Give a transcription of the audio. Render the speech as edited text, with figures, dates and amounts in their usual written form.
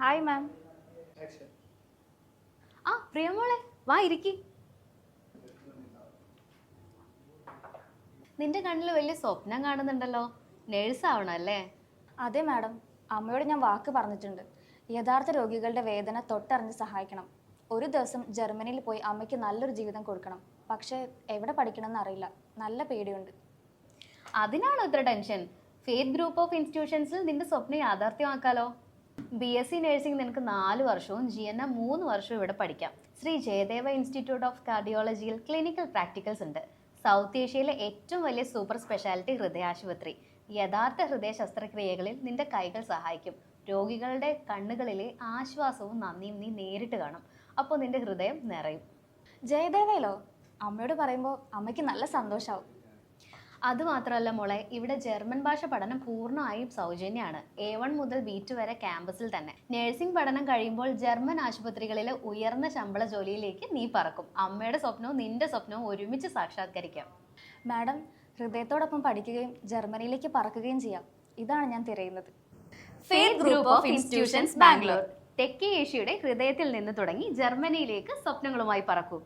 Hi ma'am. ആ പ്രിയമോളെ വാ ഇരിക്കി. നിന്റെ കണ്ണിൽ വലിയ സ്വപ്നം കാണുന്നുണ്ടല്ലോ, നേഴ്സ് ആവണം അല്ലേ? അതെ മാഡം, അമ്മയോട് ഞാൻ വാക്ക് പറഞ്ഞിട്ടുണ്ട്. യഥാർത്ഥ രോഗികളുടെ വേദന തൊട്ടറിഞ്ഞ് സഹായിക്കണം. ഒരു ദിവസം ജർമ്മനിയിൽ പോയി അമ്മയ്ക്ക് നല്ലൊരു ജീവിതം കൊടുക്കണം. പക്ഷേ എവിടെ പഠിക്കണമെന്ന് അറിയില്ല, നല്ല പേടിയുണ്ട്. അതിനാണോ ഇത്ര ടെൻഷൻ? ഫെയ്ത്ത് ഗ്രൂപ്പ് ഓഫ് ഇൻസ്റ്റിറ്റ്യൂഷൻസിൽ നിന്റെ സ്വപ്നം യാഥാർത്ഥ്യമാക്കാലോ. BSc നഴ്സിംഗ് നിനക്ക് 4 വർഷവും GNM 3 വർഷവും ഇവിടെ പഠിക്കാം. ശ്രീ ജയദേവ ഇൻസ്റ്റിറ്റ്യൂട്ട് ഓഫ് കാർഡിയോളജിയിൽ ക്ലിനിക്കൽ പ്രാക്ടിക്കൽസ് ഉണ്ട്. സൗത്ത് ഏഷ്യയിലെ ഏറ്റവും വലിയ സൂപ്പർ സ്പെഷ്യാലിറ്റി ഹൃദയാശുപത്രി. യഥാർത്ഥ ഹൃദയ ശസ്ത്രക്രിയകളിൽ നിന്റെ കൈകൾ സഹായിക്കും. രോഗികളുടെ കണ്ണുകളിലെ ആശ്വാസവും നന്ദിയും നീ നേരിട്ട് കാണും. അപ്പോൾ നിന്റെ ഹൃദയം നിറയും. ജയദേവയിലോ? അമ്മയോട് പറയുമ്പോൾ അമ്മയ്ക്ക് നല്ല സന്തോഷമാവും. അതുമാത്രമല്ല മോളെ, ഇവിടെ ജർമ്മൻ ഭാഷ പഠനം പൂർണ്ണമായും സൗജന്യമാണ്. A1 മുതൽ B2 വരെ ക്യാമ്പസിൽ തന്നെ. നഴ്സിംഗ് പഠനം കഴിയുമ്പോൾ ജർമ്മൻ ആശുപത്രികളിലെ ഉയർന്ന ശമ്പള ജോലിയിലേക്ക് നീ പറക്കും. അമ്മയുടെ സ്വപ്നവും നിന്റെ സ്വപ്നവും ഒരുമിച്ച് സാക്ഷാത്കരിക്കാം. മാഡം, ഹൃദയത്തോടൊപ്പം പഠിക്കുകയും ജർമ്മനിയിലേക്ക് പറക്കുകയും ചെയ്യാം. ഇതാണ് ഞാൻ തിരയുന്നത്. Faith group of institutions Bangalore. തെക്കേ ഏഷ്യയുടെ ഹൃദയത്തിൽ നിന്ന് തുടങ്ങി ജർമ്മനിയിലേക്ക് സ്വപ്നങ്ങളുമായി പറക്കൂ.